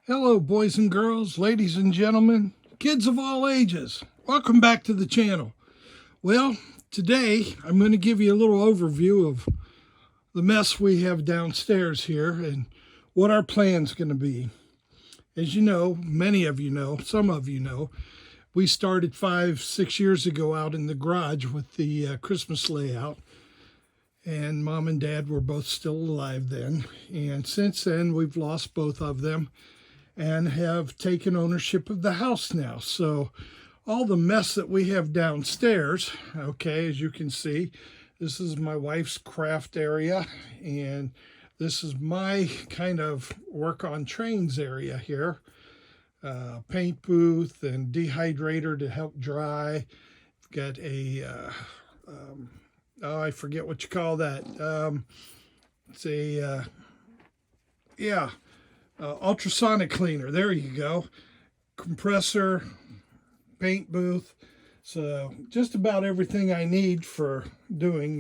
Hello, boys and girls, ladies and gentlemen, kids of all ages. Welcome back to the channel. Well, today I'm going to give you a little overview of the mess we have downstairs here and what our plan's going to be. As you know, many of you know, some of you know, we started 5-6 years ago out in the garage with the Christmas layout. And Mom and Dad were both still alive then. And since then, we've lost both of them and have taken ownership of the house now. So all the mess that we have downstairs, okay, as you can see, this is my wife's craft area, and this is my kind of work on trains area here. Paint booth and dehydrator to help dry. Got a, oh, I forget what you call that. It's a, yeah, ultrasonic cleaner. There you go. Compressor, paint booth. So just about everything I need for doing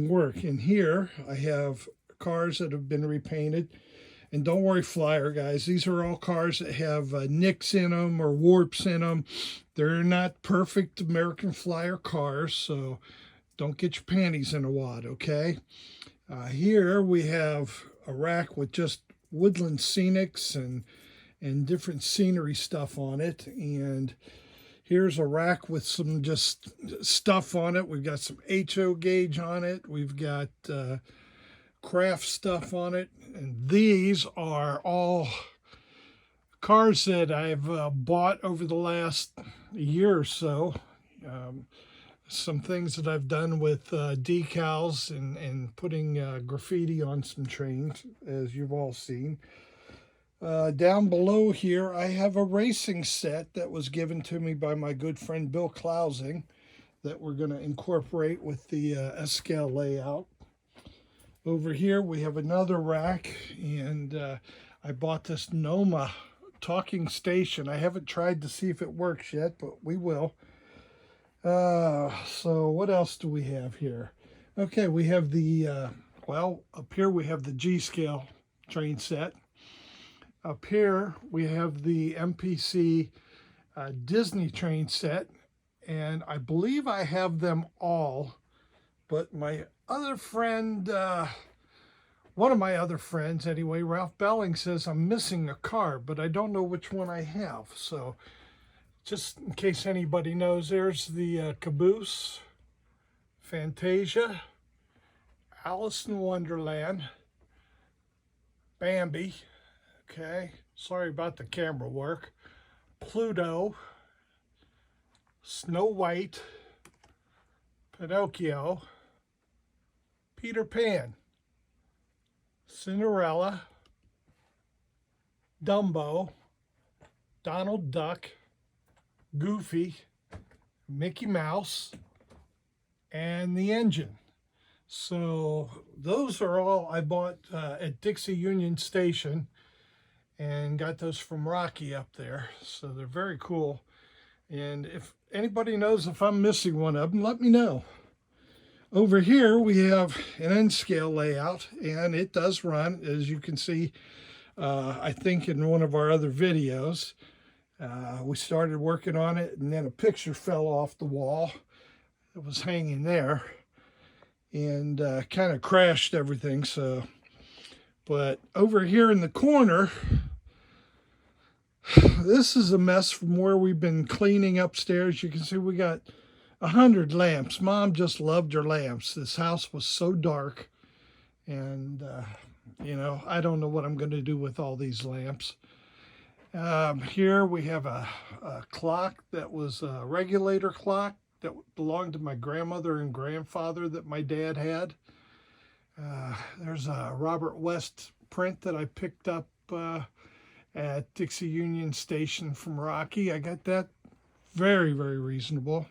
work. In here, I have cars that have been repainted. And don't worry, Flyer guys, these are all cars that have nicks in them or warps in them. They're not perfect American Flyer cars, so don't get your panties in a wad, okay? Here we have a rack with just woodland scenics and different scenery stuff on it. And here's a rack with some just stuff on it. We've got some HO gauge on it. We've got craft stuff on it. And these are all cars that I've bought over the last year or so. Some things that I've done with decals and putting graffiti on some trains, as you've all seen. Down below here, I have a racing set that was given to me by my good friend Bill Klausing that we're going to incorporate with the S-scale layout. Over here, we have another rack, and I bought this Noma talking station. I haven't tried to see if it works yet, but we will. So what else do we have here? Okay, we have the, well, up here we have the G-scale train set. Up here we have the MPC Disney train set, and I believe I have them all, but my other friend, one of my other friends anyway, Ralph Belling, says I'm missing a car, but I don't know which one I have. So just in case anybody knows, there's the Caboose, Fantasia, Alice in Wonderland, Bambi, okay, sorry about the camera work, Pluto, Snow White, Pinocchio, Peter Pan, Cinderella, Dumbo, Donald Duck, Goofy, Mickey Mouse, and the engine. So those are all I bought at Dixie Union Station and got those from Rocky up there. So they're very cool. And if anybody knows if I'm missing one of them, let me know. Over here we have an N-scale layout, and it does run, as you can see, I think in one of our other videos. We started working on it, and then a picture fell off the wall that was hanging there and kind of crashed everything. So, but over here in the corner, this is a mess from where we've been cleaning upstairs. You can see we got 100 lamps. Mom just loved her lamps. This house was so dark, and you know, I don't know what I'm going to do with all these lamps. Here we have a clock that was a regulator clock that belonged to my grandmother and grandfather that my dad had. There's a Robert West print that I picked up at Dixie Union Station from Rocky. I got that very, very reasonable.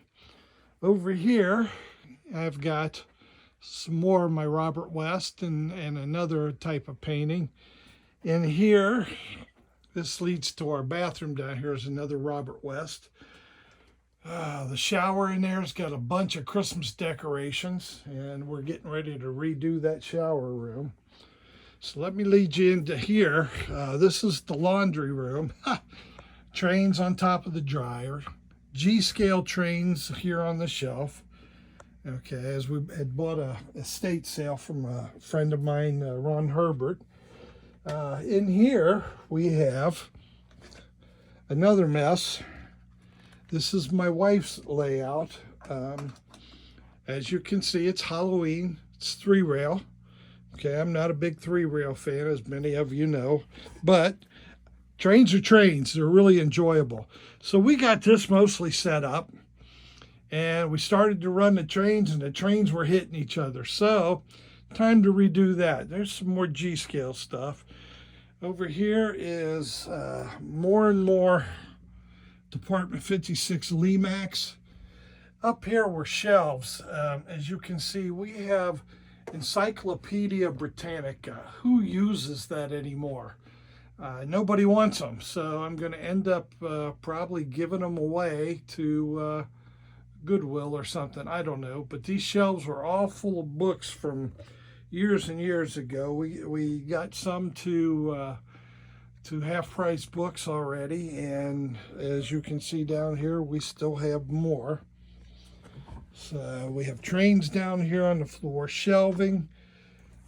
Over here, I've got some more of my Robert West and another type of painting. In here, this leads to our bathroom down here is another Robert West. The shower in there's got a bunch of Christmas decorations, and we're getting ready to redo that shower room. So let me lead you into here. This is the laundry room. Trains on top of the dryer. G-scale trains here on the shelf. Okay, as we had bought a estate sale from a friend of mine, Ron Herbert. In here we have another mess. This is my wife's layout. As you can see, it's Halloween. It's 3-rail. Okay, I'm not a big 3-rail fan, as many of you know, but trains are trains. They're really enjoyable. So we got this mostly set up, and we started to run the trains, and the trains were hitting each other. So time to redo that. There's some more G-scale stuff. Over here is more and more Department 56 Lemax. Up here were shelves. As you can see, we have Encyclopedia Britannica. Who uses that anymore? Nobody wants them, so I'm going to end up probably giving them away to Goodwill or something. I don't know, but these shelves were all full of books from years and years ago. We got some to half-price books already, and as you can see down here, we still have more. So we have trains down here on the floor, shelving.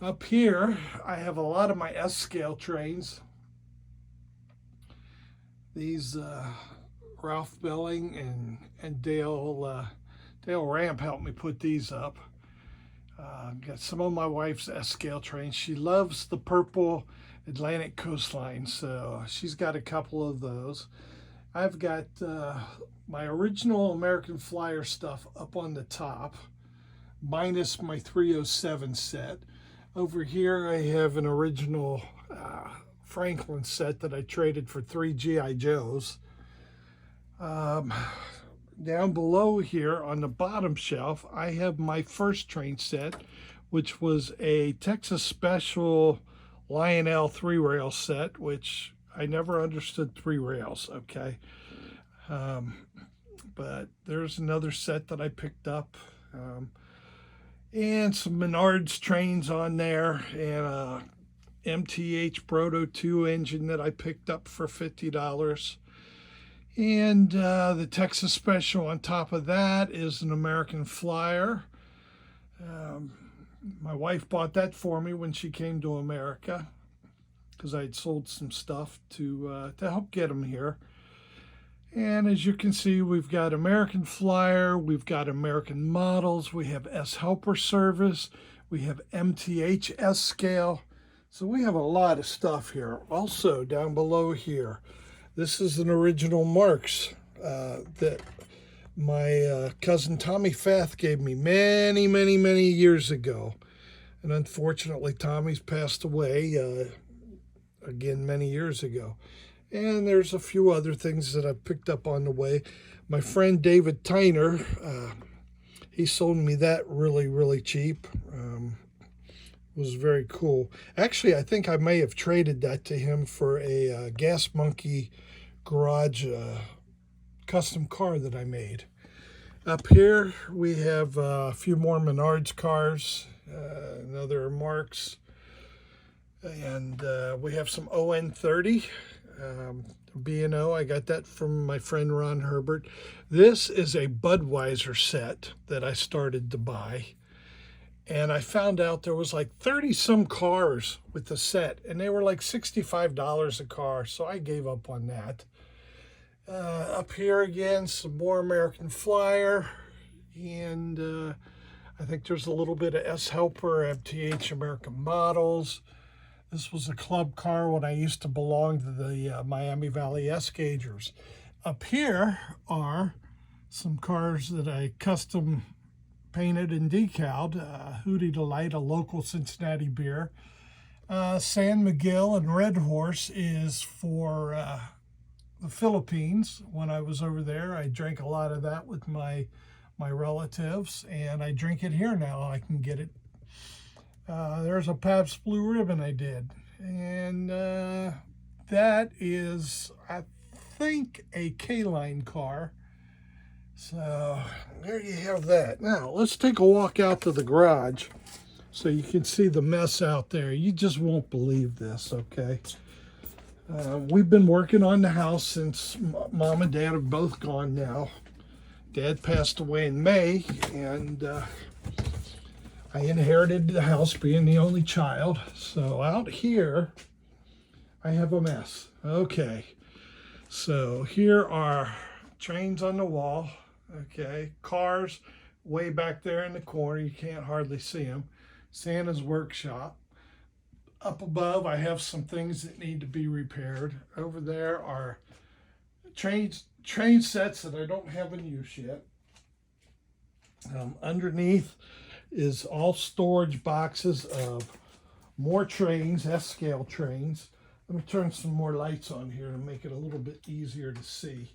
Up here, I have a lot of my S-scale trains. These Ralph Belling and Dale Ramp helped me put these up. Got some of my wife's S-scale trains. She loves the purple Atlantic coastline, so she's got a couple of those. I've got my original American Flyer stuff up on the top, minus my 307 set. Over here I have an original Franklin set that I traded for 3 G.I. Joes. Down below here on the bottom shelf, I have my first train set, which was a Texas Special Lionel 3-rail set, which I never understood 3 rails, okay? But there's another set that I picked up. And some Menards trains on there, and a MTH Proto 2 engine that I picked up for $50. And the Texas Special on top of that is an American Flyer. My wife bought that for me when she came to America, because I had sold some stuff to help get them here. And as you can see, we've got American Flyer, we've got American Models, we have S Helper Service, we have MTH S Scale. So we have a lot of stuff here. Also down below here, this is an original Marks that my cousin Tommy Fath gave me many years ago. And unfortunately, Tommy's passed away again many years ago. And there's a few other things that I picked up on the way. My friend David Tyner, he sold me that really cheap. It was very cool. Actually, I think I may have traded that to him for a Gas Monkey garage custom car that I made. Up here, we have a few more Menards cars, another Marks, and we have some ON30. B&O, I got that from my friend Ron Herbert. This is a Budweiser set that I started to buy, and I found out there was like 30 some cars with the set, and they were like $65 a car, so I gave up on that. Up here again, some more American Flyer, and I think there's a little bit of S Helper, MTH American Models. This was a club car when I used to belong to the Miami Valley S-Gagers. Up here are some cars that I custom painted and decaled. Hootie Delight, a local Cincinnati beer. San Miguel and Red Horse is for the Philippines. When I was over there, I drank a lot of that with my relatives, and I drink it here now. I can get it. There's a Pabst Blue Ribbon I did, and that is, I think, a K-Line car. So there you have that. Now let's take a walk out to the garage. so you can see the mess out there. You just won't believe this, okay? We've been working on the house since Mom and Dad are both gone now. Dad passed away in May, and I inherited the house being the only child. So out here, I have a mess. Okay, so here are trains on the wall, okay, cars way back there in the corner. You can't hardly see them. Santa's workshop. Up above, I have some things that need to be repaired. Over there are train sets that I don't have in use yet. Underneath is all storage boxes of more trains, S-scale trains. Let me turn some more lights on here to make it a little bit easier to see.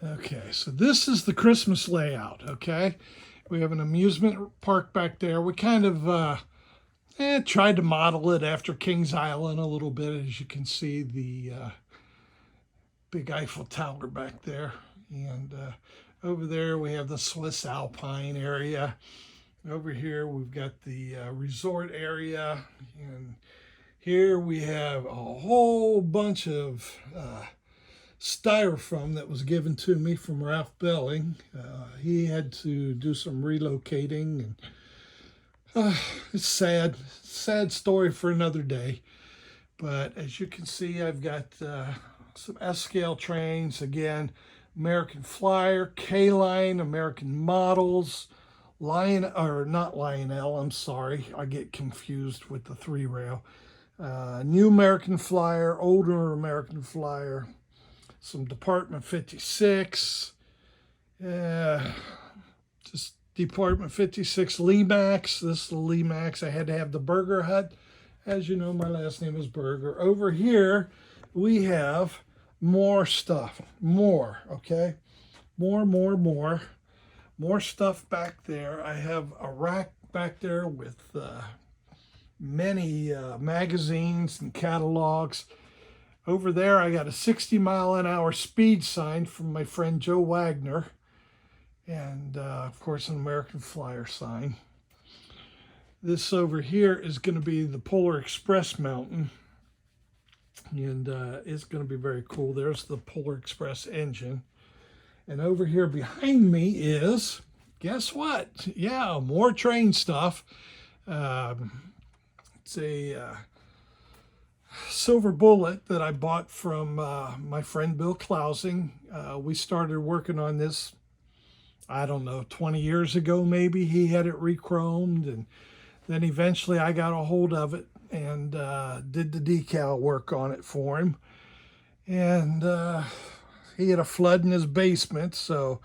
Okay, so this is the Christmas layout, okay? We have an amusement park back there. We kind of tried to model it after Kings Island a little bit. As you can see, the big Eiffel Tower back there. And over there we have the Swiss Alpine area. Over here we've got the resort area. And here we have a whole bunch of styrofoam that was given to me from Ralph Belling. He had to do some relocating, and it's sad story for another day. But as you can see, I've got some S-scale trains, again, American Flyer, K-Line, American Models, not Lionel, I'm sorry, I get confused with the 3-rail. New American Flyer, older American Flyer, some Department 56, just Department 56 Lee-Max. This is the Lee-Max. I had to have the Burger Hut. As you know, my last name is Burger. Over here, we have more stuff. More, okay? More stuff back there. I have a rack back there with many magazines and catalogs. Over there, I got a 60-mile-an-hour speed sign from my friend Joe Wagner. And, of course, an American Flyer sign. This over here is going to be the Polar Express mountain. And it's going to be very cool. There's the Polar Express engine. And over here behind me is, guess what? Yeah, more train stuff. It's a Silver Bullet that I bought from my friend Bill Klausing. We started working on this, I don't know, 20 years ago maybe. He had it re-chromed, and then eventually I got a hold of it and did the decal work on it for him. And he had a flood in his basement, so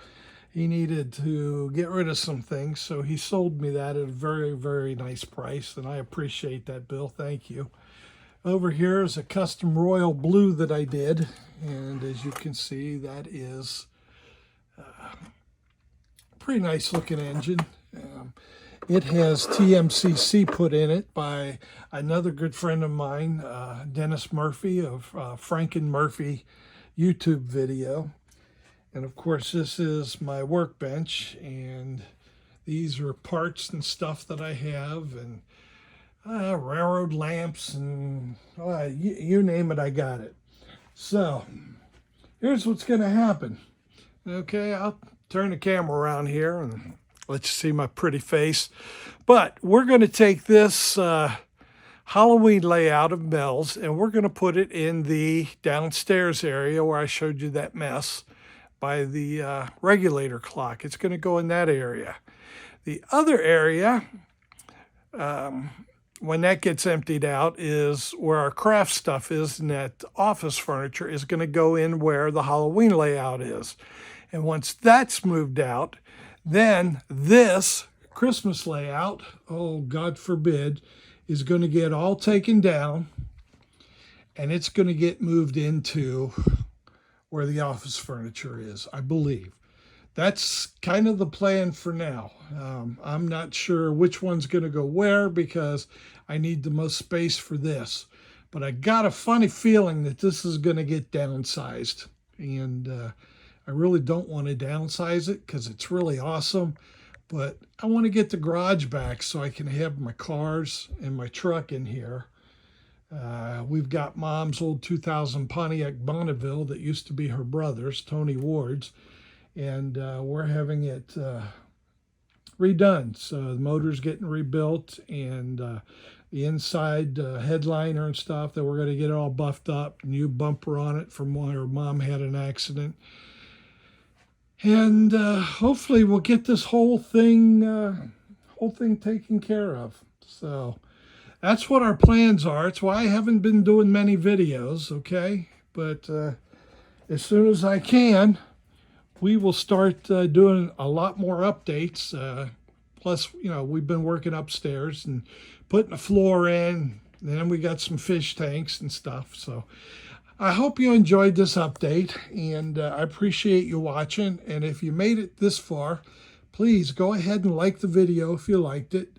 he needed to get rid of some things. So he sold me that at a very, very nice price, and I appreciate that, Bill. Thank you. Over here is a custom royal blue that I did, and as you can see, that is a pretty nice looking engine. It has TMCC put in it by another good friend of mine, Dennis Murphy of Franken Murphy YouTube video. And of course, this is my workbench, and these are parts and stuff that I have, and railroad lamps, and you name it, I got it. So here's what's going to happen. Okay, I'll turn the camera around here and let you see my pretty face. But we're going to take this Halloween layout of Mel's, and we're going to put it in the downstairs area where I showed you that mess by the regulator clock. It's going to go in that area. The other area, when that gets emptied out, is where our craft stuff is, and that office furniture is going to go in where the Halloween layout is. And once that's moved out, then this Christmas layout, oh, God forbid, is going to get all taken down, and it's going to get moved into where the office furniture is, I believe. That's kind of the plan for now. I'm not sure which one's going to go where because I need the most space for this. But I got a funny feeling that this is going to get downsized. And I really don't want to downsize it because it's really awesome. But I want to get the garage back so I can have my cars and my truck in here. We've got Mom's old 2000 Pontiac Bonneville that used to be her brother's, Tony Ward's, and we're having it redone. So the motor's getting rebuilt, and the inside headliner and stuff, that we're going to get it all buffed up, new bumper on it from where Mom had an accident. And hopefully we'll get this whole thing taken care of. So that's what our plans are. It's why I haven't been doing many videos, okay? But as soon as I can, we will start doing a lot more updates. Plus, you know, we've been working upstairs and putting a floor in. And then we got some fish tanks and stuff. So I hope you enjoyed this update, and I appreciate you watching. And if you made it this far, please go ahead and like the video if you liked it.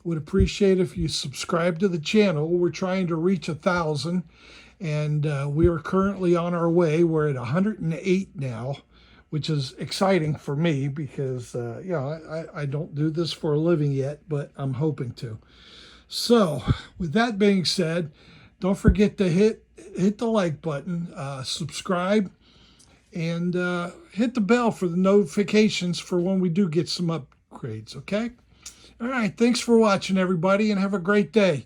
Would appreciate if you subscribe to the channel. We're trying to reach 1,000, and we are currently on our way. We're at 108 now, which is exciting for me because, you know, I don't do this for a living yet, but I'm hoping to. So with that being said, don't forget to hit the like button, subscribe, and hit the bell for the notifications for when we do get some upgrades, okay? All right, thanks for watching, everybody, and have a great day.